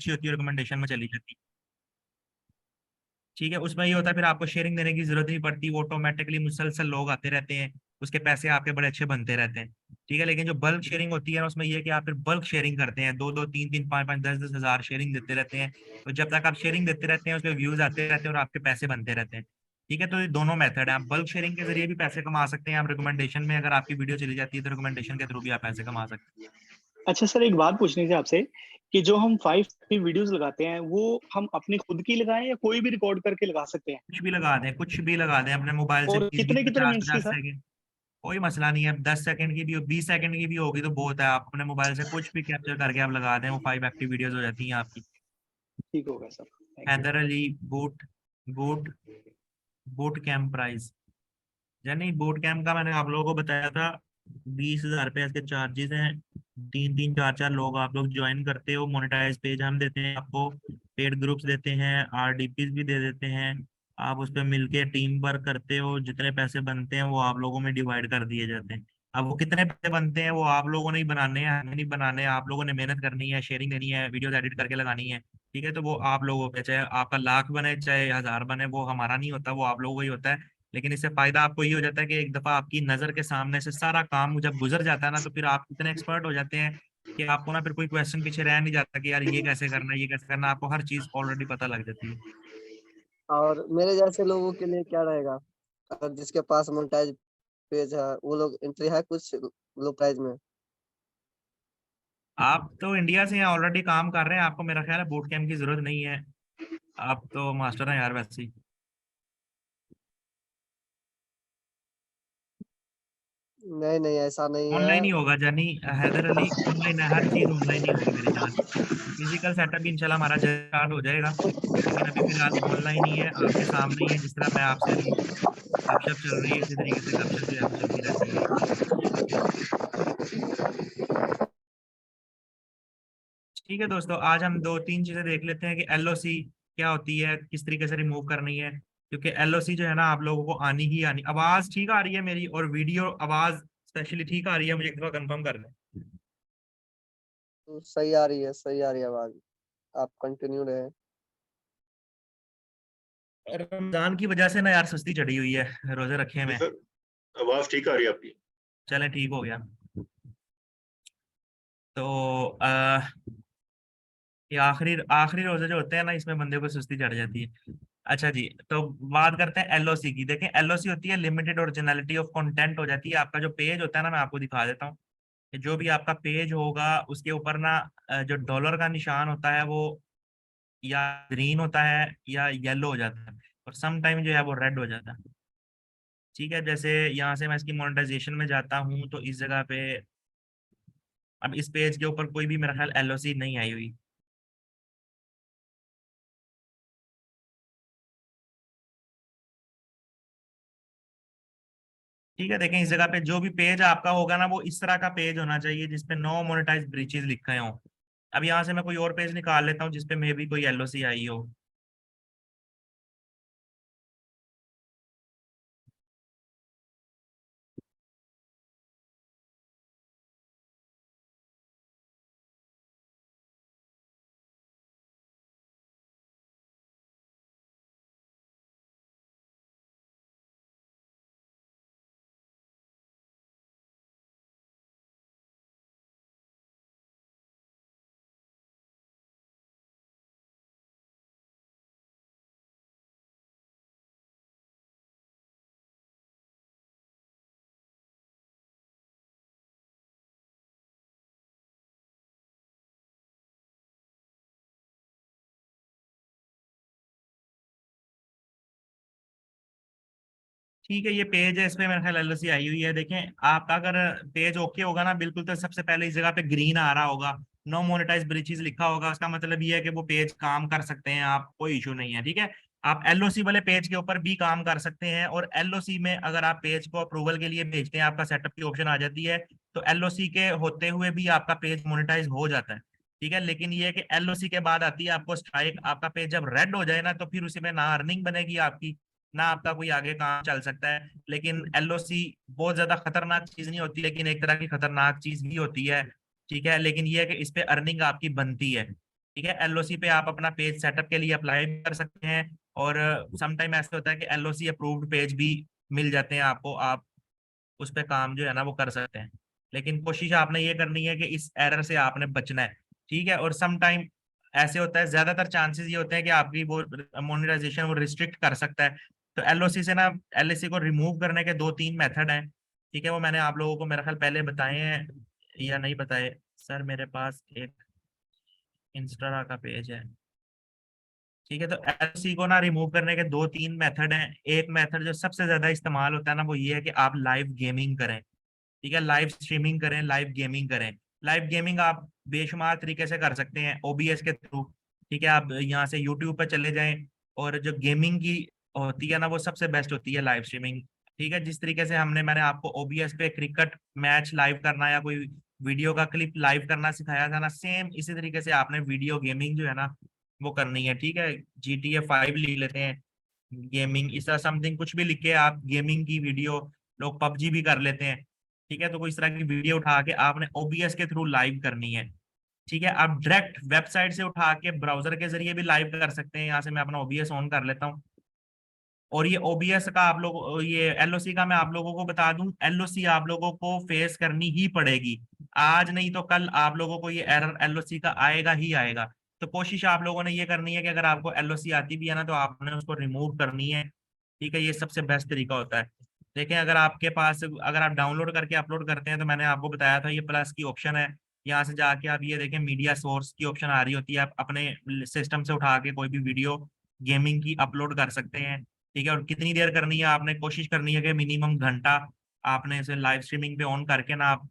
अच्छी होती है, रिकमेंडेशन में चली जाती है। ठीक है, उसमें ये होता है फिर आपको शेयरिंग देने की जरूरत नहीं पड़ती, वो ऑटोमेटिकली मुसलसल लोग आते रहते हैं, उसके पैसे आपके बड़े अच्छे बनते रहते हैं। ठीक है, लेकिन जो बल्क शेयरिंग होती है ना, उसमें ये है कि आप फिर बल्क शेयरिंग करते हैं, दो दो तीन तीन पाँच पाँच 10 10 हज़ार शेयरिंग देते रहते हैं। तो जब तक आप शेयरिंग देते रहते हैं उसमें व्यूज आते रहते हैं और आपके पैसे बनते रहते हैं। ठीक है, तो ये दोनों मेथड है, आप बल्क शेयरिंग के जरिए भी पैसे कमा सकते हैं, आप रिकमेंडेशन में अगर आपकी वीडियो चली जाती है तो रिकमेंडेशन के थ्रू भी आप पैसे कमा सकते हैं। अच्छा सर, एक बात पूछनी थी आपसे कि जो हम 5 की वीडियोज़ लगाते हैं, वो हम अपनी खुद की लगाएँ या कोई भी रिकॉर्ड करके लगा सकते हैं? कुछ भी लगा दें, कुछ भी लगा दें अपने मोबाइल से, और 20 20 कितने-कितने 50 मिनट्स की 50 सर? सेकंड कोई मसला नहीं है। 10 सेकंड की भी 20 सेकंड की भी होगी तो बहुत है, आप अपने मोबाइल से कुछ भी कैप्चर करके आप लगा दें, वो 5 एक्टिव वीडियोस हो जाती हैं आपकी। ठीक होगा sir, thank you. Haider Ali boot boot boot camp price, यानी बूट कैंप का मैंने आप लोगों को बताया था, 20,000 रुपये इसके चार्जेस हैं। तीन तीन चार चार लोग आप लोग ज्वाइन करते हो, मोनेटाइज पेज हम देते हैं आपको, पेड ग्रुप्स देते हैं, आरडीपीज भी दे देते हैं। आप उस पर मिलके टीम वर्क करते हो, जितने पैसे बनते हैं वो आप लोगों में डिवाइड कर दिए जाते हैं। अब वो कितने पैसे बनते हैं वो आप लोगों ने ही बनाने हैं, हमें नहीं बनाने हैं, आप लोगों ने मेहनत करनी है, शेयरिंग देनी है, वीडियोस एडिट करके लगानी है। ठीक है, तो वो आप लोगों पे, चाहे आपका लाख बने चाहे 1,000 बने, वो हमारा नहीं होता, वो आप लोगों का ही होता है। लेकिन इससे फायदा आपको ये हो जाता है कि एक दफा आपकी नजर के सामने से सारा काम जब गुजर जाता है ना, तो फिर आप इतने एक्सपर्ट हो जाते हैं कि आपको ना फिर कोई क्वेश्चन पीछे रह नहीं जाता कि यार ये कैसे करना है, ये कैसे करना है, आपको हर चीज ऑलरेडी पता लग जाती है। और मेरे जैसे लोगों के लिए क्या रहेगा? अगर जिसके पास मोनेटाइज पेज है, वो लोग एंट्री है कुछ लो प्राइस में? आप तो इंडिया से यहाँ ऑलरेडी काम कर रहे हैं, आपको मेरा ख्याल है बूट कैंप की जरूरत नहीं है, आप तो मास्टर हैं यार वैसे ही। नहीं, नहीं ऐसा नहीं है। ऑनलाइन ही होगा जानी, हैदर अली ऑनलाइन है, हर चीज ऑनलाइन ही होगी मेरे ख्याल। फिजिकल सेटअप भी इंशाल्लाह हमारा स्टार्ट हो जाएगा, लेकिन अभी फिलहाल ऑनलाइन ही है, आपके सामने ही है, जिस तरह मैं आपसे अभी गपशप चल रही है इसी तरीके से गपशप जो है वो चलती रहती है। ठीक है दोस्तों, आज हम दो तीन चीजें देख लेते हैं कि एलओसी क्या होती है, किस तरीके से रिमूव करनी है। क्योंकि एलओसी जो है ना आप लोगों को आनी ही आनी। आवाज ठीक आ रही है मेरी, और वीडियो आवाज स्पेशली ठीक आ रही है, मुझे एक दफा कंफर्म कर लें। तो सही आ रही है, सही आ रही है आवाज़। आप कंटिन्यू रहे। रमजान की वजह से ना यार सुस्ती चढ़ी हुई है, रोजे रखे जी में। सर, आवाज ठीक आ रही है आपकी। चलें ठीक हो गया। तो ये आखिरी आखिरी रोजे जो होते हैं ना, इसमें बंदे को सुस्ती चढ़ जाती है। अच्छा जी, तो बात करते हैं एलओसी की। देखें, एलओसी होती है लिमिटेड ओरिजिनलिटी ऑफ कंटेंट हो जाती है। आपका जो पेज होता है ना, मैं आपको दिखा देता हूँ कि जो भी आपका पेज होगा उसके ऊपर ना जो डॉलर का निशान होता है वो या ग्रीन होता है या येलो हो जाता है, और सम टाइम जो है वो रेड हो जाता है। ठीक है, जैसे यहाँ से मैं इसकी मोनेटाइजेशन में जाता हूँ तो इस जगह पे अब इस पेज के ऊपर कोई भी मेरा ख्याल एलओसी नहीं आई हुई। ठीक है, देखें इस जगह पे जो भी पेज आपका होगा ना, वो इस तरह का पेज होना चाहिए जिसपे नो मोनेटाइज ब्रीचेज लिखे हों। अब यहाँ से मैं कोई और पेज निकाल लेता हूँ जिसपे मे भी कोई एलओसी आई हो। ठीक है, ये पेज है, इसमें मेरा ख्याल एलओसी आई हुई है। देखें आपका अगर पेज ओके होगा ना बिल्कुल, तो सबसे पहले इस जगह पे ग्रीन आ रहा होगा, नो मोनेटाइज ब्रीचेस लिखा होगा, उसका मतलब ये है कि वो पेज काम कर सकते हैं, आप कोई इशू नहीं है। ठीक है, आप एलओसी वाले पेज के ऊपर भी काम कर सकते हैं, और एलओसी में अगर आप पेज को अप्रूवल के लिए भेजते हैं, आपका सेटअप की ऑप्शन आ जाती है, तो एलओसी के होते हुए भी आपका पेज मोनेटाइज हो जाता है। ठीक है, लेकिन ये है कि एलओसी के बाद आती है आपको स्ट्राइक। आपका पेज जब रेड हो जाए ना, तो फिर उसी में ना अर्निंग बनेगी आपकी, ना आपका कोई आगे काम चल सकता है। लेकिन एलओसी बहुत ज्यादा खतरनाक चीज नहीं होती, लेकिन एक तरह की खतरनाक चीज भी होती है। ठीक है, लेकिन ये है कि इस पे अर्निंग आपकी बनती है। ठीक है, एलओसी पे आप अपना पेज सेटअप के लिए अप्लाई कर सकते हैं, और सम टाइम ऐसा होता है कि एलओसी अप्रूव्ड पेज भी मिल जाते हैं आपको, आप उस पे काम जो है ना वो कर सकते हैं। लेकिन कोशिश आपने ये करनी है कि इस एरर से आपने बचना है। ठीक है, और सम टाइम ऐसे होता है, ज्यादातर चांसेस ये होते हैं कि आपकी वो मोनेटाइजेशन वो रिस्ट्रिक्ट कर सकता है। तो एलओसी से ना, एलओसी को रिमूव करने के 2-3 मेथड हैं। ठीक है, वो मैंने आप लोगों को मेरा ख्याल पहले बताए हैं या नहीं बताए। सर मेरे पास एक इंस्टा का पेज है। ठीक है, तो एलओसी को ना रिमूव करने के 2-3 मेथड हैं। एक मेथड जो सबसे ज्यादा इस्तेमाल होता है ना, वो ये है कि आप लाइव गेमिंग करें। ठीक है, लाइव स्ट्रीमिंग करें, लाइव गेमिंग करें। लाइव गेमिंग आप बेशुमार तरीके से कर सकते हैं ओबीएस के थ्रू। ठीक है, आप यहाँ से यूट्यूब पर चले जाएं, और जो गेमिंग की होती है ना, वो सबसे बेस्ट होती है लाइव स्ट्रीमिंग। ठीक है, जिस तरीके से मैंने आपको ओबीएस पे क्रिकेट मैच लाइव करना या कोई वीडियो का क्लिप लाइव करना सिखाया था ना, सेम इसी तरीके से आपने वीडियो गेमिंग जो है ना वो करनी है। ठीक है, GTA 5 लिख लेते हैं, गेमिंग इस तरह समथिंग कुछ भी लिख के आप गेमिंग की वीडियो, लोग पबजी भी कर लेते हैं। ठीक है, तो कोई इस तरह की वीडियो उठा के आपने ओबीएस के थ्रू लाइव करनी है। ठीक है, आप डायरेक्ट वेबसाइट से उठा के ब्राउजर के जरिए भी लाइव कर सकते हैं। यहाँ से मैं अपना ओबीएस ऑन कर लेता हूँ, और ये ओबीएस का आप लोग, ये एलओसी का मैं आप लोगों को बता दूं, एलओसी आप लोगों को फेस करनी ही पड़ेगी। आज नहीं तो कल आप लोगों को ये एरर एलओसी का आएगा ही आएगा। तो कोशिश आप लोगों ने ये करनी है कि अगर आपको एलओसी आती भी है ना, तो आपने उसको रिमूव करनी है। ठीक है, ये सबसे बेस्ट तरीका होता है। देखें, अगर आपके पास, अगर आप डाउनलोड करके अपलोड करते हैं, तो मैंने आपको बताया था ये प्लस की ऑप्शन है। यहाँ से जाके आप ये देखें, मीडिया सोर्स की ऑप्शन आ रही होती है, आप अपने सिस्टम से उठा के कोई भी वीडियो गेमिंग की अपलोड कर सकते हैं। ठीक है, और कितनी देर करनी है, आपने कोशिश करनी है कि मिनिमम घंटा आपने इसे लाइव स्ट्रीमिंग पे ऑन करके ना आप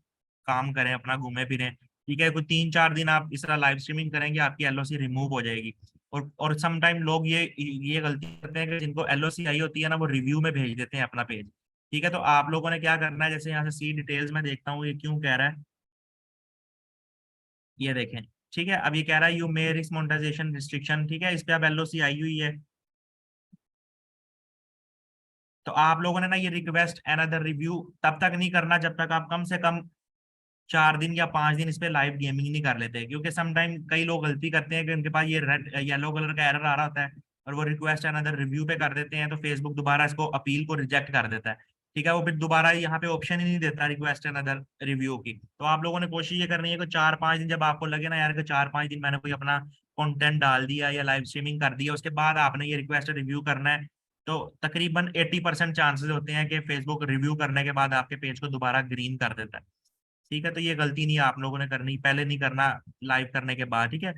काम करें, अपना घूमे फिरें। ठीक है, कोई 3-4 दिन आप इस तरह लाइव स्ट्रीमिंग करेंगे, आपकी एलओसी रिमूव हो जाएगी। और सम टाइम लोग ये गलती करते हैं कि जिनको एलओसी आई होती है ना, वो रिव्यू में भेज देते हैं अपना पेज। ठीक है, तो आप लोगों ने क्या करना है, जैसे यहाँ से सी डिटेल्स में देखता हूँ ये क्यों कह रहा है, ये देखें। ठीक है, अब ये कह रहा है you may risk monetization restriction. ठीक है, इस पे अब एलओसी आई हुई है, तो आप लोगों ने ना ये रिक्वेस्ट अनदर रिव्यू तब तक नहीं करना जब तक आप कम से कम 4 दिन या 5 दिन इस पे लाइव गेमिंग नहीं कर लेते। क्योंकि सम टाइम कई लोग गलती करते हैं कि उनके पास ये रेड येलो कलर का एरर आ रहा होता है, और वो रिक्वेस्ट अनदर रिव्यू पे कर देते हैं, तो फेसबुक दोबारा इसको अपील को रिजेक्ट कर देता है। ठीक है, वो फिर दोबारा यहाँ पे ऑप्शन ही नहीं देता रिक्वेस्ट अनदर रिव्यू की। तो आप लोगों ने कोशिश ये करनी है कि 4-5 दिन जब आपको लगे ना यार कि 4-5 दिन मैंने कोई अपना कंटेंट डाल दिया या लाइव स्ट्रीमिंग कर दिया, उसके बाद आपने ये रिक्वेस्ट रिव्यू करना है। तो तकरीबन 80% चांसेस होते हैं कि फेसबुक रिव्यू करने के बाद आपके पेज को दोबारा ग्रीन कर देता है। ठीक है, तो ये गलती नहीं आप लोगों ने करनी, पहले नहीं करना, लाइव करने के बाद। ठीक है,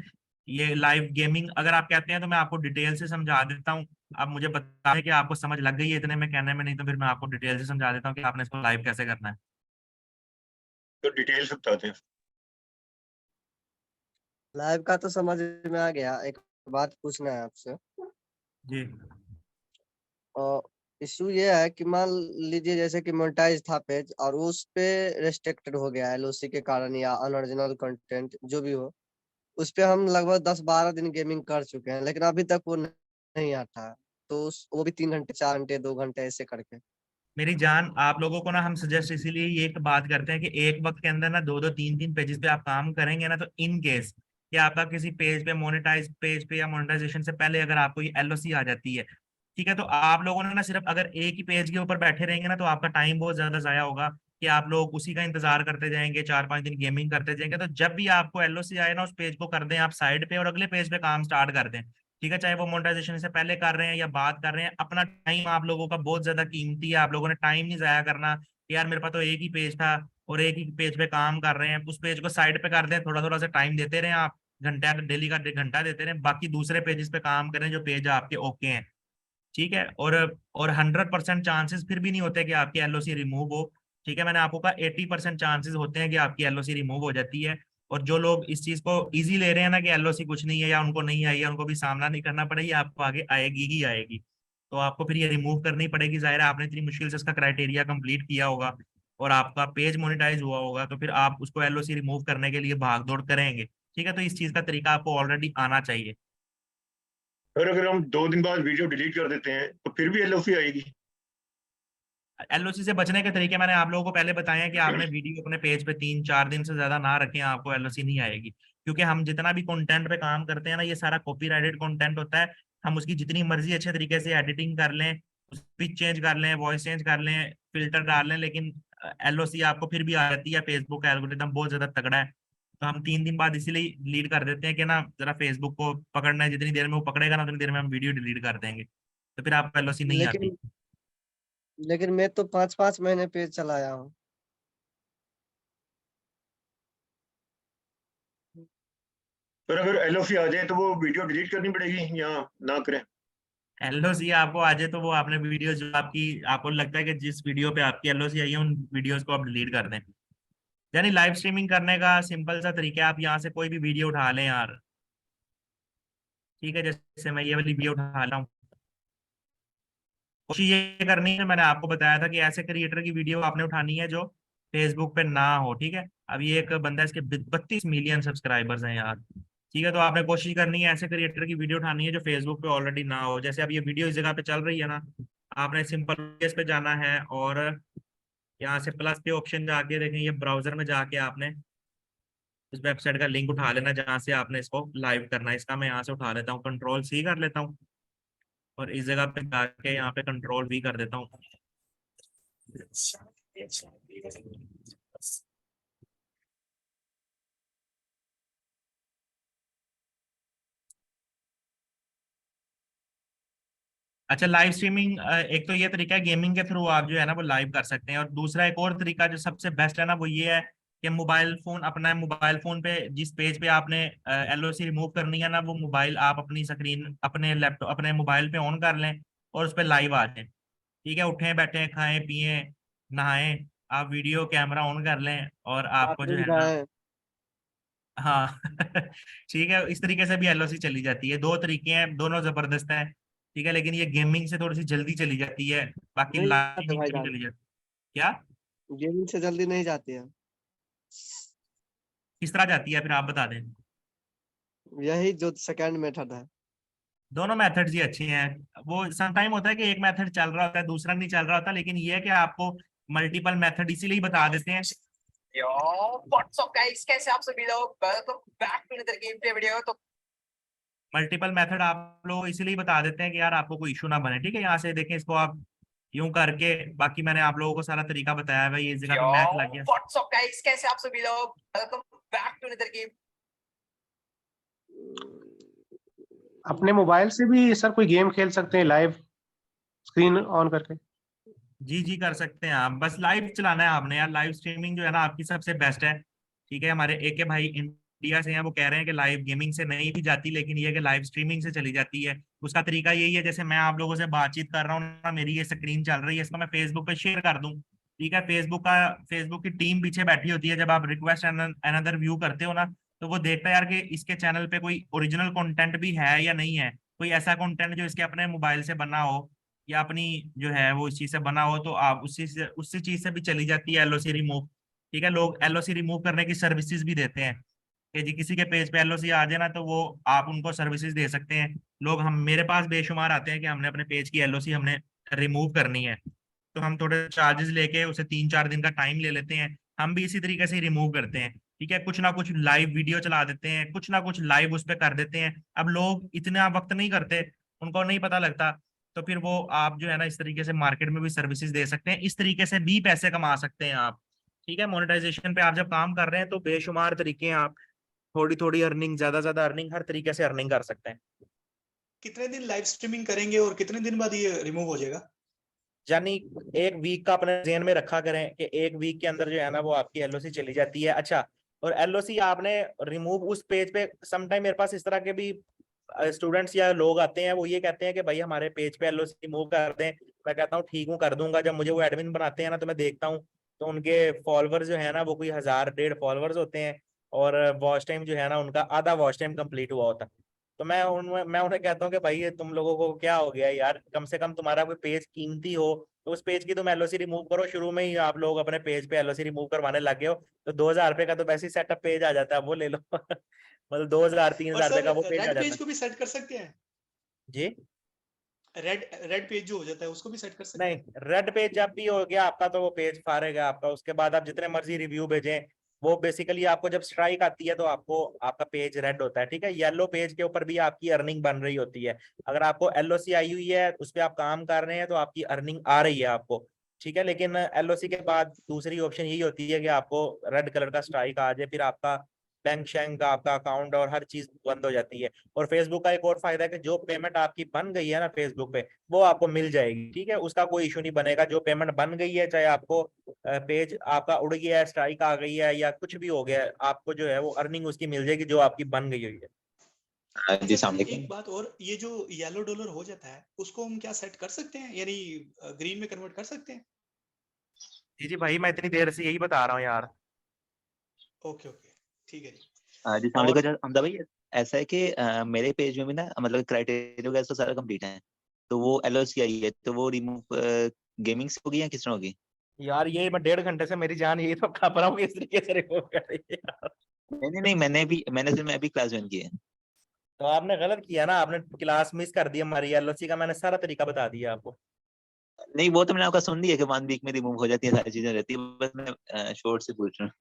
ये लाइव गेमिंग अगर आप कहते हैं तो मैं आपको डिटेल से समझा देता हूँ। आप मुझे बता दें कि आपको समझ लग गई है इतने में कहने में, नहीं तो फिर मैं आपको डिटेल से समझा देता हूँ कि आपने इसको लाइव कैसे करना है। तो डिटेल से बताते हैं। लाइव का तो समझ में आ गया, एक बात पूछना है आपसे। जी, और इशू ये है कि मान लीजिए जैसे कि मोनेटाइज था पेज और उस पे रेस्ट्रिक्टेड हो गया एलओसी के कारण या अनओरिजिनल कंटेंट जो भी हो, उस पे हम लगभग 10-12 दिन गेमिंग कर चुके हैं, लेकिन अभी तक वो नहीं आता है। तो वो भी 3 घंटे 4 घंटे 2 घंटे ऐसे करके। मेरी जान, आप लोगों को ना हम सजेस्ट इसीलिए ये एक बात करते हैं कि एक वक्त के अंदर ना 2-2 3-3 पेजेस पे आप काम करेंगे ना, तो इन केस कि आपका किसी पेज पे मोनेटाइज पेज पे या मोनेटाइजेशन से पहले अगर आपको ये एलओसी आ जाती है, ठीक है, तो आप लोगों ने ना सिर्फ अगर एक ही पेज के ऊपर बैठे रहेंगे ना, तो आपका टाइम बहुत ज्यादा जाया होगा कि आप लोग उसी का इंतजार करते जाएंगे, 4-5 दिन गेमिंग करते जाएंगे। तो जब भी आपको एलओसी आए ना, उस पेज को कर दें आप साइड पे और अगले पेज पे काम स्टार्ट कर दें। ठीक है, चाहे वो मोनेटाइजेशन से पहले कर रहे हैं या बात कर रहे हैं, अपना टाइम आप लोगों का बहुत ज्यादा कीमती है। आप लोगों ने टाइम नहीं जाया करना कि यार मेरे पास तो एक ही पेज था और एक ही पेज पे काम कर रहे हैं, उस पेज को साइड पे कर दें, थोड़ा थोड़ा सा टाइम देते रहे आप, घंटा डेली का 1.5 घंटा देते रहे, बाकी दूसरे पेजेस पे काम करें जो पेज आपके ओके हैं। ठीक है, और 100% चांसेस फिर भी नहीं होते कि आपकी एलओसी रिमूव हो। ठीक है, मैंने आपको कहा 80% चांसेस होते हैं कि आपकी एलओसी रिमूव हो जाती है। और जो लोग इस चीज को इजी ले रहे हैं ना कि एलओसी कुछ नहीं है या उनको नहीं आई है, उनको भी सामना नहीं करना पड़ेगा, आपको आगे आएगी ही आएगी। तो आपको फिर ये रिमूव करनी पड़ेगी। जाहिर है आपने इतनी मुश्किल से इसका क्राइटेरिया कंप्लीट किया होगा और आपका पेज मोनेटाइज हुआ होगा, तो फिर आप उसको एलओसी रिमूव करने के लिए भाग दौड़ करेंगे। ठीक है, तो इस चीज का तरीका आपको ऑलरेडी आना चाहिए। और अगर हम 2 दिन बाद वीडियो डिलीट कर देते हैं तो फिर भी एलओसी आएगी? एलओसी से बचने के तरीके मैंने आप लोगों को पहले बताए हैं कि आपने वीडियो अपने पेज पे 3-4 दिन से ज्यादा ना रखें, आपको एलओसी नहीं आएगी। क्योंकि हम जितना भी कंटेंट पे काम करते हैं ना, ये सारा कॉपीराइटेड कंटेंट होता है। हम उसकी जितनी मर्जी अच्छे तरीके से एडिटिंग कर लें, पिच चेंज कर लें, वॉइस चेंज कर लें, फिल्टर डाल लें, लेकिन एलओसी आपको फिर भी आ जाती है। फेसबुक का एल्गोरिदम बहुत ज्यादा तगड़ा है, तो हम 3 दिन बाद इसीलिए डिलीट कर देते हैं कि ना जरा फेसबुक को पकड़ना है, जितनी देर में वो पकड़ेगा ना उतनी देर में हम वीडियो डिलीट कर देंगे, तो फिर आपको एलओसी नहीं आती। लेकिन लेकिन मैं तो 5-5 महीने पेज चलाया हूँ। पर अगर एलओसी आ जाए तो वो वीडियो डिलीट करनी पड़ेगी या ना करें? एलओसी आपको आ जाए तो वो आपने वीडियो जो आपकी, आपको लगता है कि जिस वीडियो पे आपकी एलओसी आई है उन वीडियोस को आप डिलीट कर दें। यानी लाइव स्ट्रीमिंग करने का सिंपल सा तरीका है, आप यहाँ से कोई भी वीडियो उठा लें यार, ठीक है, जैसे मैं ये वाली वीडियो उठा रहा हूँ। कोशिश ये करनी है, मैंने आपको बताया था कि ऐसे क्रिएटर की वीडियो आपने उठानी है जो फेसबुक पे ना हो, ठीक है। अब ये एक बंदा है, इसके 32 मिलियन सब्सक्राइबर्स हैं यार, ठीक है। तो आपने कोशिश करनी है ऐसे क्रिएटर की वीडियो उठानी है जो फेसबुक पे ऑलरेडी ना हो। जैसे अब ये वीडियो इस जगह पे चल रही है ना, आपने सिंपल केस पे जाना है और यहाँ से प्लस पे ऑप्शन जाके देखें, ये ब्राउजर में जाके आपने इस वेबसाइट का लिंक उठा लेना जहाँ से आपने इसको लाइव करना है। इसका मैं यहाँ से उठा लेता हूँ, कंट्रोल C कर लेता हूँ और इस जगह पे जाके यहाँ पे कंट्रोल V कर देता हूँ। अच्छा, लाइव स्ट्रीमिंग एक तो ये तरीका है, गेमिंग के थ्रू आप जो है ना वो लाइव कर सकते हैं। और दूसरा एक और तरीका जो सबसे बेस्ट है ना, वो ये है कि मोबाइल फोन, अपना मोबाइल फोन पे जिस पेज पे आपने एलओसी रिमूव करनी है ना, वो मोबाइल आप अपनी स्क्रीन अपने लैपटॉप अपने मोबाइल पे ऑन कर लें और उस पर लाइव आ जाए, ठीक है। उठें बैठे खाएं पिए नहाएं, आप वीडियो कैमरा ऑन कर लें और आपको जो बाथरूम है ना, जाए। हाँ ठीक है, इस तरीके से भी एलओसी चली जाती है। दो तरीके हैं, दोनों जबरदस्त हैं, ठीक है। लेकिन ये गेमिंग से थोड़ी सी जल्दी चली जाती है, बाकी नहीं जाते लाइव से भी भाईजान, चली जाती है। क्या, गेमिंग से जल्दी नहीं जाती है। किस तरह जाती है फिर आप बता दें। यही जो सेकंड मेथड है। दोनों मेथड्स ही अच्छे हैं। वो सम टाइम होता है कि एक मेथड चल रहा होता है दूसरा नहीं चल रहा होता, लेकिन ये है कि आपको मल्टीपल मेथड इसीलिए बता देते हैं। यो व्हाट्स अप गाइस, कैसे आप सभी लोग, welcome back to another game play video. तो मल्टीपल मेथड आप लोग इसीलिए बता देते हैं कि यार आपको कोई इशू ना बने, ठीक है। यहाँ से देखें, इसको आप यूं करके, बाकी मैंने आप लोगों को सारा तरीका बताया है भाई, इस जगह यो पे मैथ लग गया। व्हाट्स अप गाइस, कैसे आप सभी लोग, welcome back to another game. अपने मोबाइल से भी सर कोई गेम खेल सकते हैं लाइव स्क्रीन ऑन करके? जी जी कर सकते हैं आप, बस लाइव चलाना है आपने यार। लाइव स्ट्रीमिंग जो है ना आपकी सबसे बेस्ट है, ठीक है। हमारे AK भाई इंडिया से हैं, वो कह रहे हैं कि लाइव गेमिंग से नहीं भी जाती, लेकिन ये कि लाइव स्ट्रीमिंग से चली जाती है। उसका तरीका यही है, जैसे मैं आप लोगों से बातचीत कर रहा हूँ ना, मेरी ये स्क्रीन चल रही है, इसको मैं फेसबुक पे शेयर कर दूं, ठीक है। फेसबुक की टीम पीछे बैठी होती है, जब आप रिक्वेस्ट अनदर व्यू करते हो ना, तो वो देखता है यार कि इसके चैनल पे कोई ओरिजिनल कंटेंट भी है या नहीं है, कोई ऐसा कंटेंट जो इसके अपने मोबाइल से बना हो या अपनी जो है वो इस चीज से बना हो, तो आप उसी चीज से भी चली जाती है एलओसी रिमूव, ठीक है। लोग एलओसी रिमूव करने की सर्विसेज भी देते हैं कि जी किसी के पेज पे एलओसी आ जाए ना, तो वो आप उनको सर्विसेज दे सकते हैं। लोग, हम मेरे पास बेशुमार आते हैं कि हमने अपने पेज की एलओसी हमने रिमूव करनी है, तो हम थोड़े चार्जेस लेके उसे 3-4 दिन का टाइम ले लेते हैं। हम भी इसी तरीके से रिमूव करते हैं, ठीक है। कुछ ना कुछ लाइव वीडियो चला देते हैं, कुछ ना कुछ लाइव उस पर कर देते हैं। अब लोग इतना वक्त नहीं करते, उनको नहीं पता लगता, तो फिर वो आप जो है ना इस तरीके से मार्केट में भी सर्विसेज दे सकते हैं, इस तरीके से भी पैसे कमा सकते हैं आप, ठीक है। मोनेटाइजेशन पे आप जब काम कर रहे हैं तो बेशुमार तरीके हैं, आप थोड़ी थोड़ी अर्निंग, ज्यादा अर्निंग, हर तरीके से अर्निंग कर सकते हैं। कितने दिन लाइव स्ट्रीमिंग करेंगे और कितने दिन बाद ये रिमूव हो जाएगा? यानी एक वीक का अपने जेन में रखा करें कि एक वीक के अंदर जो है ना वो आपकी एलओसी चली जाती है। अच्छा, और एलओसी आपने रिमूव उस पेज पे, समटाइम मेरे पास इस तरह के भी स्टूडेंट्स या लोग आते हैं, वो ये कहते हैं कि भाई हमारे पेज पे एलओसी रिमूव कर दें। मैं कहता हूँ ठीक हूँ, कर दूंगा। जब मुझे वो एडमिन बनाते हैं ना, तो मैं देखता हूँ तो उनके फॉलोअर्स जो है ना वो कोई 1000-1,500 फॉलोअर्स होते हैं, और वॉच टाइम जो है ना उनका आधा वॉच टाइम कंप्लीट हुआ होता है। तो मैं उन्हें कहता हूँ कि भाई ये तुम लोगों को क्या हो गया यार, कम से कम तुम्हारा कोई पेज कीमती हो तो उस पेज की तुम एलओसी रिमूव करो। शुरू में ही आप लोग अपने पेज पे एलओसी रिमूव करवाने लगे हो, तो 2,000 रुपए का तो वैसे ही सेटअप पेज आ जाता है, वो ले लो मतलब 2,000-3,000 रुपए सर का वो पेज आ रेड जाता पेज है। को भी सेट कर सकते हैं? जी रेड पेज जो हो जाता है उसको भी सेट कर सकते नहीं, हैं? रेड पेज जब भी हो गया आपका तो वो पेज फारेगा आपका। उसके बाद आप जितने मर्जी रिव्यू भेजें, वो बेसिकली आपको जब स्ट्राइक आती है तो आपको आपका पेज रेड होता है, ठीक है। येलो पेज के ऊपर भी आपकी अर्निंग बन रही होती है। अगर आपको LOC आई हुई है, उस पर आप काम कर रहे हैं, तो आपकी अर्निंग आ रही है आपको, ठीक है। लेकिन LOC के बाद दूसरी ऑप्शन यही होती है कि आपको रेड कलर का स्ट्राइक आ जाए, फिर आपका बैंक शैंक, आपका अकाउंट और हर चीज बंद हो जाती है। और फेसबुक का एक और फायदा है कि जो पेमेंट आपकी बन गई है ना फेसबुक पे, वो आपको मिल जाएगी, ठीक है। उसका कोई इशू नहीं बनेगा। जो पेमेंट बन गई है, चाहे आपको पेज आपका उड़ गया है, स्ट्राइक आ गई है या कुछ भी हो गया है, आपको जो है वो अर्निंग उसकी मिल जाएगी जो आपकी बन गई हुई है। जी अच्छा, सामने एक बात और, ये जो येलो डॉलर हो जाता है उसको हम क्या सेट कर सकते हैं, यानी ग्रीन में कन्वर्ट कर सकते हैं? जी जी भाई, मैं इतनी देर से यही बता रहा हूँ यार। ओके ओके, ठीक है जी। जी और सामने हमदा भाई, ऐसा है कि मेरे पेज में भी ना मतलब क्राइटेरिया वगैरह तो सारा कंप्लीट है, तो वो LOC आई है, तो वो रिमूव गेमिंग से होगी या किस तरह होगी? यार ये मैं 1.5 घंटे से मेरी जान यही तो खप रहा हूँ कि इस तरीके से रिमूव कर रही है यार। नहीं, मैंने अभी क्लास ज्वाइन की है। तो आपने गलत किया ना, आपने क्लास मिस कर दी हमारी। LOC का मैंने सारा तरीका बता दिया आपको। नहीं, वो तो मैंने आपका सुन लिया कि 1 वीक में रिमूव हो जाती है, सारी चीजें रहती है, बस मैं शॉर्ट से पूछ रहा हूँ।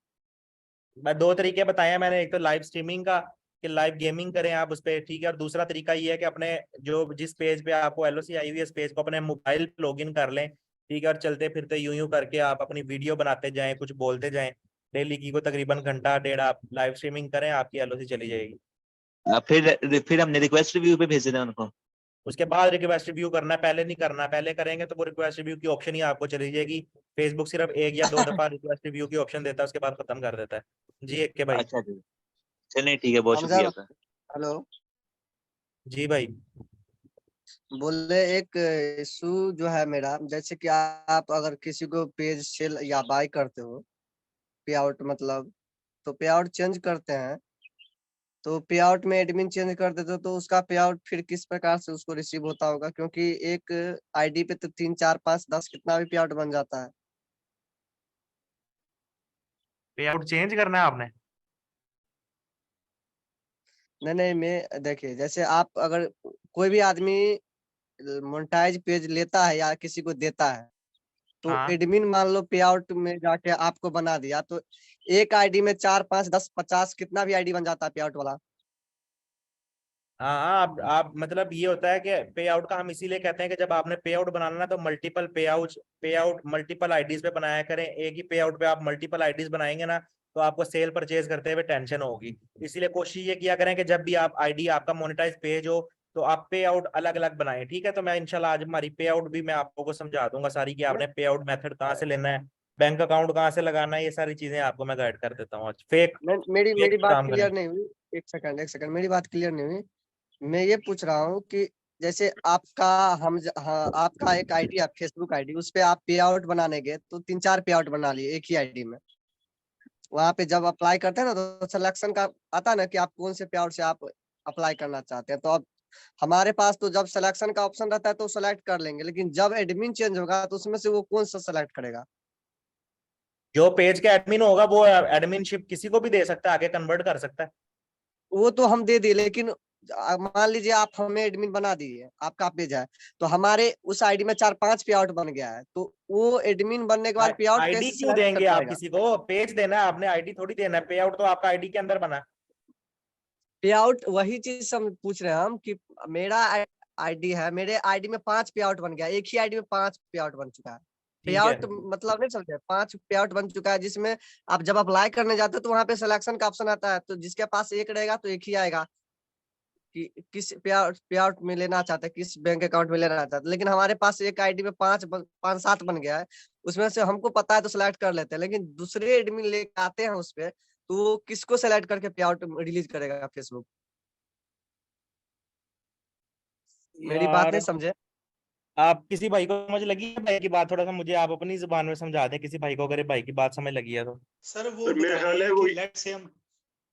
मैं 2 तरीके बताए हैं मैंने, एक तो लाइव स्ट्रीमिंग का कि लाइव गेमिंग करें आप उस पे, ठीक है। और दूसरा तरीका ये है कि अपने जो जिस पेज पे आपको LOC आई हुई है, इस पेज को अपने मोबाइल पे लॉगिन कर लें, ठीक है। और चलते फिरते यूं करके आप अपनी वीडियो बनाते जाएं, कुछ बोलते जाएं डेली की, को तकरीबन घंटा डेढ़ आप लाइव स्ट्रीमिंग करें, आपकी LOC चली जाएगी। फिर हमने रिक्वेस्ट रिव्यू पे भेज देना है उनको। उसके बाद रिक्वेस्ट रिव्यू करना है, पहले नहीं करना। पहले करेंगे तो वो रिक्वेस्ट रिव्यू की ऑप्शन ही आपको चली जाएगी। फेसबुक सिर्फ 1 या 2 दफा रिक्वेस्ट रिव्यू की ऑप्शन देता है, उसके बाद खत्म कर देता है। जी एक के भाई। अच्छा जी, चलिए ठीक है, बहुत हमजा, शुक्रिया आपका। हेलो। जी भाई। बोले एक इशू जो है मेरा, जैसे कि आप अगर किसी को पेज सेल या बाय करते हो, पे आउट मतलब, तो पे आउट चेंज करते हैं, तो पे आउट में एडमिन चेंज कर देते हो, तो उसका पे आउट फिर किस प्रकार से उसको रिसीव होता होगा? क्योंकि एक आईडी पे तो 3 4 5 10 कितना भी पे आउट बन जाता है। पे आउट चेंज करना है आपने? नहीं नहीं, मैं देखिए, जैसे आप अगर कोई भी आदमी मोनेटाइज पेज लेता है या किसी को देता है, तो हाँ एडमिन मान लो पे आउट में जाके आपको बना दिया, तो एक आईडी में 4 5 10 50 कितना भी आईडी बन जाता है पे आउट वाला। हाँ हाँ, आप मतलब ये होता है कि पे आउट का हम इसीलिए कहते हैं कि जब आपने पे आउट बनाना ना, तो मल्टीपल पे आउट मल्टीपल आईडीज पे बनाया करें। एक ही पे आउट पे आप मल्टीपल आईडीज बनाएंगे ना, तो आपको सेल परचेज करते हुए टेंशन होगी। इसीलिए कोशिश ये किया करें कि जब भी आप आईडी आपका मोनेटाइज पेज हो, तो आप पे आउट अलग अलग बनाएं, ठीक है। तो मैं इंशाल्लाह आज हमारी पे आउट भी मैं आप लोगों को समझा दूंगा सारी, कि आपने पे आउट मेथड कहाँ से लेना है, बैंक अकाउंट कहाँ से लगाना है, ये सारी चीजें आपको मैं गाइड कर देता हूँ आज। फेक मेरी फेक मेरी बात काम करें। क्लियर नहीं हुई। एक सेकंड, मेरी बात क्लियर नहीं हुई। मैं ये पूछ रहा हूँ कि जैसे आपका हाँ, आपका एक आईडी है फेसबुक आईडी, उस पे आप पे आउट बनाने गए तो 3 4 पे आउट बना लिए एक ही आईडी में। वहां पे जब अप्लाई करते हैं ना, तो सिलेक्शन का आता है ना कि आप कौन से पे आउट से आप अप्लाई करना चाहते हैं। तो अब हमारे पास तो जब सिलेक्शन का ऑप्शन रहता है तो सेलेक्ट कर लेंगे, लेकिन जब एडमिन चेंज होगा तो उसमें से वो कौन सा सेलेक्ट करेगा? जो पेज का एडमिन होगा वो एडमिनशिप किसी को भी दे सकता है, आगे कन्वर्ट कर सकता है। वो तो हम दे दिए, लेकिन मान लीजिए आप हमें एडमिन बना दिए, आपका पेज है, तो हमारे उस आईडी में 4 5 पे आउट बन गया है, तो वो एडमिन बनने के बाद पे आउट आईडी कैसे क्यों सेलेक्ट कर देंगे आप पाएगा? किसी को? पेज देना है आपने, आईडी थोड़ी देना है। पे आउट तो आपका आईडी के अंदर बना है। पे आउट वही चीज हम पूछ रहे हैं हम, कि मेरा आईडी है, मेरे आईडी में 5 पे आउट बन गया, एक ही आईडी में 5 पे आउट बन चुका है। पे ठीक है। आउट मतलब नहीं समझे, 5 पे आउट बन चुका है, जिसमें आप जब अप्लाई करने जाते हो तो वहां पे सिलेक्शन का ऑप्शन आता है, तो जिसके पास एक रहेगा तो एक ही आएगा कि किस पे आउट में लेना चाहते हैं, किस बैंक अकाउंट में लेना चाहते हैं। लेकिन हमारे पास एक आईडी में 5 7 बन गया है, उसमें से हमको पता है तो सिलेक्ट कर लेते हैं, लेकिन दूसरे एडमिन लेके आते हैं उस पे, तो वो किसको सेलेक्ट करके पे आउट रिलीज करेगा फेसबुक? मेरी बात यार नहीं समझे। आप किसी भाई को समझ लगी है भाई की बात? थोड़ा सा मुझे आप अपनी जुबान में समझा दें किसी भाई को, अगर भाई की बात समझ लगी है तो। सर वो तो मेरा बता ख्याल रहे है हैं वो कि लेट से हम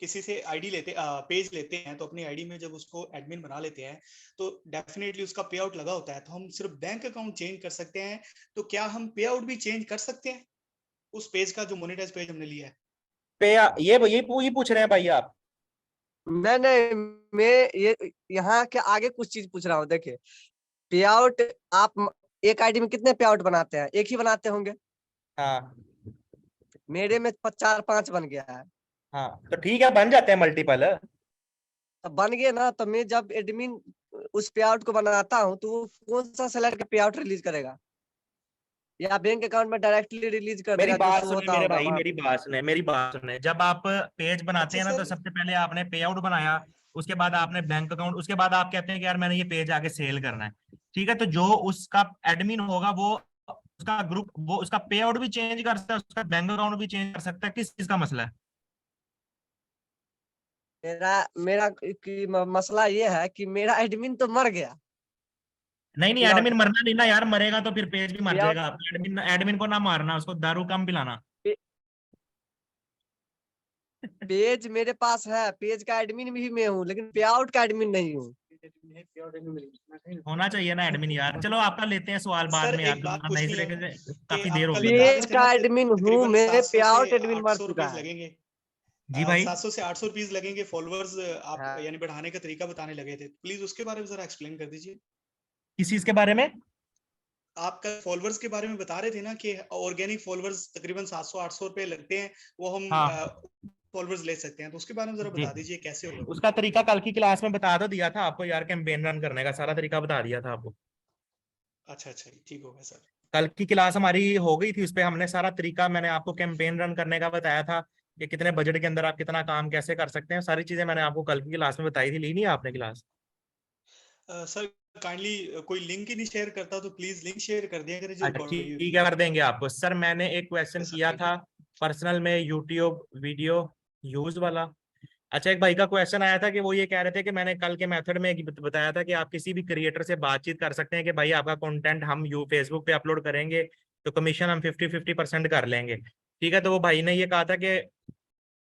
किसी से आईडी लेते पेज लेते हैं, तो अपनी आईडी में जब उसको एडमिन बना लेते हैं तो डेफिनेटली उसका पे आउट लगा होता है, तो हम सिर्फ बैंक अकाउंट चेंज कर सकते हैं। तो क्या हम पे आउट भी चेंज कर सकते हैं उस पेज का, जो मोनेटाइज पेज हमने लिया है? ये पूछ रहे हैं भाई आप? नहीं नहीं, मैं ये यहाँ के आगे कुछ चीज पूछ रहा हूँ। देखिए, पे आउट आप एक आईडी में कितने पे आउट बनाते हैं? एक ही बनाते होंगे। हाँ मेरे में 4-5 बन गया है। हाँ तो ठीक है, बन जाते हैं मल्टीपल। अब बन गए ना, तो मैं जब एडमिन उस पे आउट को बनाता हूँ तो वो कौन सा सेलर के पे आउट रिलीज करेगा, या बैंक अकाउंट में डायरेक्टली रिलीज कर मेरी देगा जो बात शो सुने होता मेरे होगा भाई, वहां मेरी पे। बात सुने, मेरी बात सुने। जब आप पेज बनाते अच्छा हैं ना, तो सर, सबसे पहले आपने पे आउट बनाया, उसके बाद आपने बैंक अकाउंट, उसके बाद आप कहते हैं कि यार मैंने ये पेज आगे सेल करना है। ठीक है, तो जो उसका एडमिन होगा वो उसका ग्रुप, वो उसका पे आउट भी चेंज कर सकता है, उसका बैंक अकाउंट भी चेंज कर सकता है। किस चीज का मसला है? मेरा मेरा मसला ये है कि मेरा एडमिन तो मर गया। नहीं नहीं, पे आउट एडमिन मरना नहीं ना यार, मरेगा तो फिर पेज भी मर पे आउट जाएगा। एडमिन एडमिन को ना मारना, उसको दारू कम पिलाना। पेज मेरे पास है, पेज का एडमिन भी मैं हूँ, लेकिन पे आउट का एडमिन नहीं हूँ। होना चाहिए ना एडमिन यार। चलो आपका लेते हैं सवाल बाद सर में यार, एक बात नई पूछनी से है लेकर कि काफी देर आप हो कल गई बता है। रहे पेज थे ना का कि एडमिन हूँ तकरीबन मैं, पे 700 आउट से एडमिन मर 800 चुका रुपीज है। लगेंगे। जी भाई, 700 से 800 रुपीज लगेंगे फॉलोअर्स आप हाँ। यानी बढ़ाने का तरीका बताने लगे थे, प्लीज उसके बारे में जरा एक्सप्लेन कर दीजिए। किस चीज के बारे में? आप कल फॉलोअर्स के बारे में बता रहे थे ना कि ऑर्गेनिक फॉलोअर्स तकरीबन 700-800 रुपए लगते हैं, वो हम हाँ फॉलोअर्स ले सकते हैं, तो उसके बारे में जरा जी, बता दीजिए कैसे होगा वो। उसका तरीका कल की क्लास में बता तो दिया था आपको यार, कैंपेन रन करने का सारा तरीका बता दिया था आपको। अच्छा अच्छा, ठीक होगा सर। कल की क्लास हमारी हो गई थी, उस पर हमने सारा तरीका, मैंने आपको कैंपेन रन करने का बताया था कि कितने बजट के अंदर आप कितना काम कैसे कर सकते हैं। सारी चीजें मैंने आपको कल की क्लास में बताई थी। ली नहीं आपने क्लास? सर काइंडली कोई लिंक ही नहीं शेयर करता, तो प्लीज लिंक शेयर कर दिया करें जो अच्छा रिकॉर्ड हुई ठीक होगी। है, कर देंगे आपको। सर मैंने एक क्वेश्चन यस सर, किया थैंक था यू। पर्सनल में, यूट्यूब वीडियो यूज वाला। अच्छा, एक भाई का क्वेश्चन आया था कि वो ये कह रहे थे कि मैंने कल के मेथड में बताया था कि आप किसी भी क्रिएटर से बातचीत कर सकते हैं कि भाई आपका कंटेंट हम यू फेसबुक पे अपलोड करेंगे तो कमीशन हम 50-50% कर लेंगे। ठीक है, तो वो भाई ने ये कहा था कि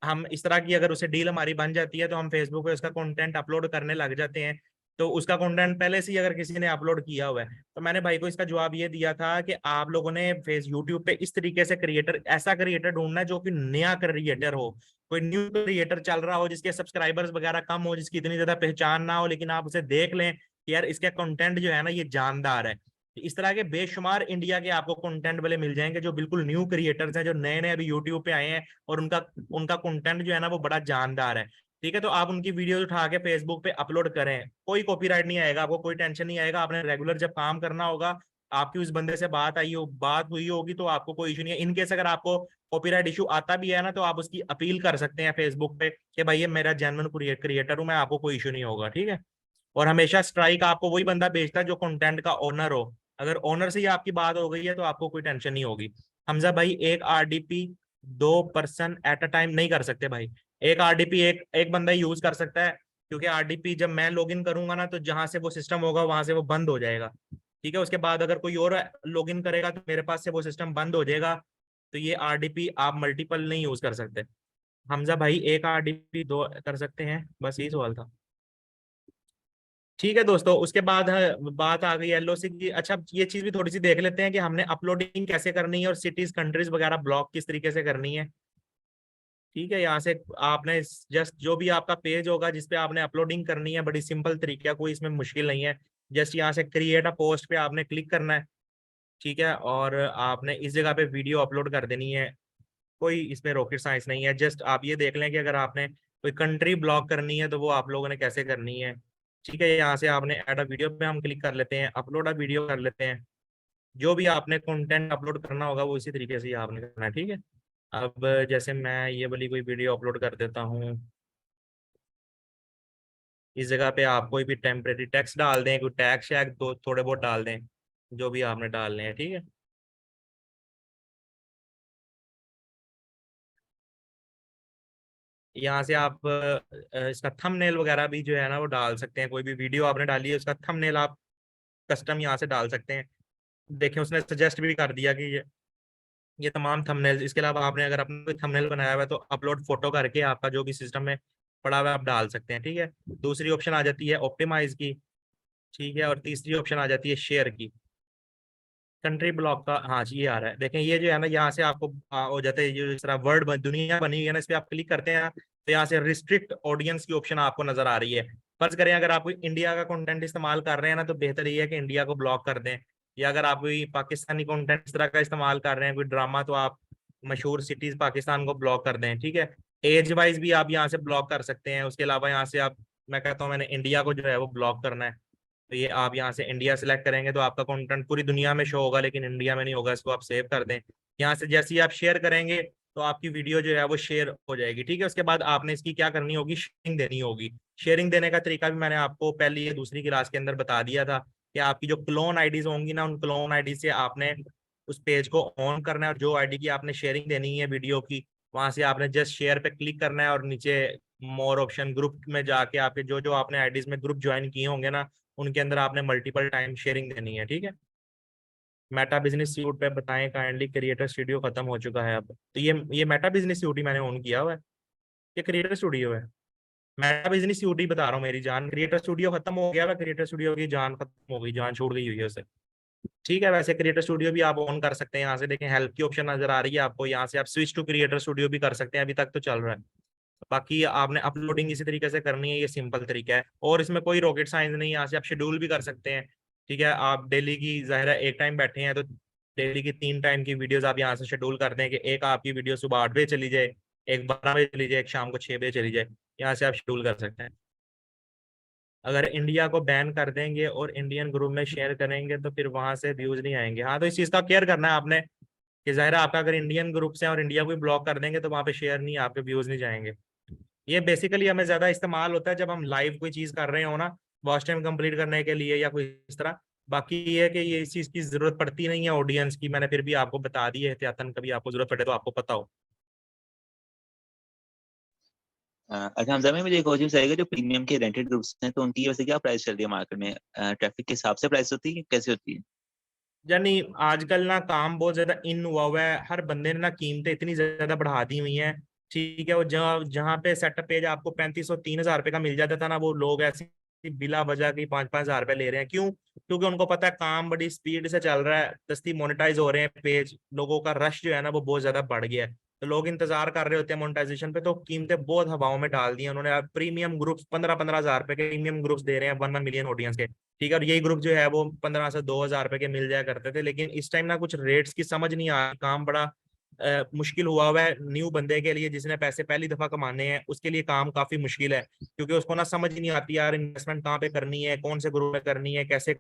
हम इस तरह की अगर उसे डील हमारी बन जाती है तो हम फेसबुक पे उसका कंटेंट अपलोड करने लग जाते हैं। तो उसका कंटेंट पहले से ही अगर किसी ने अपलोड किया हुआ है, तो मैंने भाई को इसका जवाब ये दिया था कि आप लोगों ने फेस यूट्यूब पे इस तरीके से क्रिएटर, ऐसा क्रिएटर ढूंढना है जो कि नया क्रिएटर हो, कोई न्यू क्रिएटर चल रहा हो जिसके सब्सक्राइबर्स वगैरह कम हो, जिसकी इतनी ज्यादा पहचान ना हो, लेकिन आप उसे देख लें कि यार इसका कंटेंट जो है ना ये जानदार है। इस तरह के बेशुमार इंडिया के आपको कंटेंट वाले मिल जाएंगे जो बिल्कुल न्यू क्रिएटर्स हैं, जो नए नए अभी यूट्यूब पे आए हैं और उनका उनका कंटेंट जो है ना वो बड़ा जानदार है। ठीक है, तो आप उनकी वीडियो उठा के फेसबुक पे अपलोड करें, कोई कॉपीराइट नहीं आएगा, आपको कोई टेंशन नहीं आएगा। आपने रेगुलर जब काम करना होगा, आपकी उस बंदे से बात हुई होगी तो आपको कोई इशू नहीं है। इनकेस अगर आपको कॉपीराइट इशू आता भी है ना, तो आप उसकी अपील कर सकते हैं फेसबुक पे कि भाई ये मेरा जेन्युइन क्रिएटर हूं मैं, आपको कोई इशू नहीं होगा। ठीक है, और हमेशा स्ट्राइक आपको वही बंदा भेजता है जो कंटेंट का ओनर हो। अगर ओनर से ही आपकी बात हो गई है तो आपको कोई टेंशन नहीं होगी। हमजा भाई, एक RDP 2 person at a time नहीं कर सकते भाई। एक आरडीपी एक एक बंदा यूज कर सकता है, क्योंकि आरडीपी जब मैं लॉगिन करूंगा ना तो जहां से वो सिस्टम होगा वहां से वो बंद हो जाएगा। ठीक है, उसके बाद अगर कोई और लॉगिन करेगा तो मेरे पास से वो सिस्टम बंद हो जाएगा। तो ये आरडीपी आप मल्टीपल नहीं यूज कर सकते। हमजा भाई, एक आरडीपी 2 कर सकते हैं, बस यही सवाल था। ठीक है दोस्तों, उसके बाद बात आ गई एलओसी की। अच्छा, ये चीज भी थोड़ी सी देख लेते हैं कि हमने अपलोडिंग कैसे करनी है और सिटीज कंट्रीज वगैरह ब्लॉक किस तरीके से करनी है। ठीक है, यहाँ से आपने जस्ट जो भी आपका पेज होगा जिसपे आपने अपलोडिंग करनी है, बड़ी सिंपल तरीका, कोई इसमें मुश्किल नहीं है। जस्ट यहाँ से क्रिएट अ पोस्ट पे आपने क्लिक करना है। ठीक है, और आपने इस जगह पे वीडियो अपलोड कर देनी है। कोई इसमें रॉकेट साइंस नहीं है। जस्ट आप ये देख लें कि अगर आपने कोई कंट्री ब्लॉक करनी है तो वो आप लोगों ने कैसे करनी है। ठीक है, यहाँ से आपने ऐड अ वीडियो पे हम क्लिक कर लेते हैं, अपलोड अ वीडियो कर लेते हैं। जो भी आपने कंटेंट अपलोड करना होगा वो इसी तरीके से ही आपने करना है। ठीक है, अब जैसे मैं ये वाली कोई वीडियो अपलोड कर देता हूँ, इस जगह पे आप कोई भी टेम्परेरी टेक्स्ट डाल दें, कोई टैग शैग दो थोड़े बहुत डाल दें, जो भी आपने डालने हैं। ठीक है, यहाँ से आप इसका थंबनेल वगैरह भी जो है ना वो डाल सकते हैं। कोई भी वीडियो आपने डाली है उसका थंबनेल आप कस्टम यहाँ से डाल सकते हैं। देखें, उसने सजेस्ट भी कर दिया कि ये तमाम थंबनेल। इसके अलावा आपने अगर अपना कोई थंबनेल बनाया हुआ है तो अपलोड फोटो करके आपका जो भी सिस्टम में पड़ा हुआ है आप डाल सकते हैं। ठीक है, दूसरी ऑप्शन आ जाती है ऑप्टिमाइज की। ठीक है, और तीसरी ऑप्शन आ जाती है शेयर की। कंट्री ब्लॉक का, हाँ जी ये आ रहा है, देखें ये जो है ना यहाँ से आपको हो जाता है, जो इस तरह दुनिया बनी हुई है ना, इस पर आप क्लिक करते हैं तो यहाँ से रिस्ट्रिक्ट ऑडियंस की ऑप्शन आपको नजर आ रही है। फर्ज करें अगर आप कोई इंडिया का कंटेंट इस्तेमाल कर रहे हैं ना, तो बेहतर ये है कि इंडिया को ब्लॉक कर दें। या अगर आप कोई पाकिस्तानी कंटेंट इस तरह का इस्तेमाल कर रहे हैं, कोई ड्रामा, तो आप मशहूर सिटीज पाकिस्तान को ब्लॉक कर दें, ठीक है। एज वाइज भी आप यहाँ से ब्लॉक कर सकते हैं। उसके अलावा यहाँ से आप, मैं कहता हूँ मैंने इंडिया को जो है वो ब्लॉक करना है, तो ये आप यहाँ से इंडिया सेलेक्ट करेंगे तो आपका कंटेंट पूरी दुनिया में शो होगा लेकिन इंडिया में नहीं होगा। इसको आप सेव कर दें। यहाँ से जैसे ही आप शेयर करेंगे तो आपकी वीडियो जो है वो शेयर हो जाएगी, ठीक है। उसके बाद आपने इसकी क्या करनी होगी, शेयरिंग देनी होगी। शेयरिंग देने का तरीका भी मैंने आपको पहले ये दूसरी क्लास के अंदर बता दिया था कि आपकी जो क्लोन आईडीज होंगी ना, उन क्लोन आईडी से आपने उस पेज को ऑन करना है और जो आईडी की आपने शेयरिंग देनी है वीडियो की, वहां से आपने जस्ट शेयर पे क्लिक करना है और नीचे मोर ऑप्शन ग्रुप में जाके आपके जो जो आपने आईडीज में ग्रुप ज्वाइन किए होंगे ना, उनके अंदर आपने मल्टीपल टाइम शेयरिंग देनी है, ठीक है। मेटा बिजनेस सूट पे बताएं काइंडली, क्रिएटर स्टूडियो खत्म हो चुका है अब। तो ये मेटा बिजनेस सूट ही मैंने ऑन किया हुआ है, ये क्रिएटर स्टूडियो है। मेटा बिजनेस सूट ही बता रहा हूँ मेरी जान, क्रिएटर स्टूडियो खत्म हो गया है, क्रिएटर स्टूडियो की जान खत्म हो गई, जान छोड़ गई हुई है उसे, ठीक है। वैसे क्रिएटर स्टूडियो भी आप ऑन कर सकते हैं। यहाँ से देखें हेल्प की ऑप्शन नजर आ रही है आपको, यहाँ से आप स्विच टू क्रिएटर स्टूडियो भी कर सकते हैं, अभी तक तो चल रहा है। बाकी आपने अपलोडिंग इसी तरीके से करनी है, ये सिंपल तरीका है और इसमें कोई रॉकेट साइंस नहीं है। यहाँ से आप शेड्यूल भी कर सकते हैं, ठीक है। आप डेली की ज़ाहिर है एक टाइम बैठे हैं तो डेली की 3 टाइम की वीडियोस आप यहाँ से शेड्यूल कर दें कि एक आपकी वीडियो सुबह 8 बजे चली जाए, एक 12 बजे चली जाए, एक शाम को 6 बजे चली जाए। यहाँ से आप शेड्यूल कर सकते हैं। अगर इंडिया को बैन कर देंगे और इंडियन ग्रुप में शेयर करेंगे तो फिर वहां से व्यूज नहीं आएंगे। हाँ, तो इस चीज का केयर करना है आपने कि ज़ाहिर है आपका अगर इंडियन ग्रुप से और इंडिया को भी ब्लॉक कर देंगे तो वहां पे शेयर नहीं, आपके व्यूज नहीं जाएंगे। ये बेसिकली हमें ज्यादा इस्तेमाल होता है जब हम लाइव कोई चीज कर रहे हो ना, वॉच टाइम कंप्लीट करने के लिए या कोई इस तरह। बाकी ये है कि ये इस चीज की जरूरत पड़ती नहीं है ऑडियंस की, मैंने फिर भी आपको बता दी है एहतियातन, कभी आपको जरूरत पड़े तो आपको पता हो। अच्छा हमजा में मुझे एक और चीज आएगा, जो प्रीमियम के रेंटेड ग्रुप्स हैं तो उनकी वैसे क्या प्राइस चल रही है मार्केट में? ट्रैफिक के हिसाब से प्राइस होती है, कैसे होती है? यानी आजकल ना काम बहुत ज्यादा इन हुआ हुआ है, हर बंदे ने ना कीमतें इतनी ज्यादा बढ़ा दी हुई हैं, ठीक है। वो जहाँ जहाँ पे सेटअप पेज आपको 3500-3000 रुपए का मिल जाता था ना, वो लोग ऐसे बिला वजह की 5-5 हजार रुपए ले रहे हैं। क्यों? क्योंकि उनको पता है काम बड़ी स्पीड से चल रहा है, दस्ती मोनेटाइज हो रहे हैं पेज, लोगों का रश जो है ना वो बहुत ज्यादा बढ़ गया है, तो लोग इंतजार कर रहे होते हैं मोनेटाइजेशन पे, तो कीमतें बहुत हवाओं में डाल दी हैं उन्होंने। प्रीमियम ग्रुप्स 15-15 हजार रुपए के प्रीमियम ग्रुप्स दे रहे हैं 1 मिलियन ऑडियंस के, ठीक है। और यही ग्रुप जो है वो 15 से 2000 रुपए के मिल जाया करते थे। लेकिन इस टाइम ना कुछ रेट्स की समझ नहीं आ रही, काम बड़ा मुश्किल हुआ हुआ है न्यू बंदे के लिए जिसने पैसे पहली दफा कमाने हैं, उसके लिए काम काफी मुश्किल है, क्योंकि उसको ना समझ ही नहीं आती यार इन्वेस्टमेंट कहाँ पे करनी है, कौन से ग्रुप में करनी है, कैसे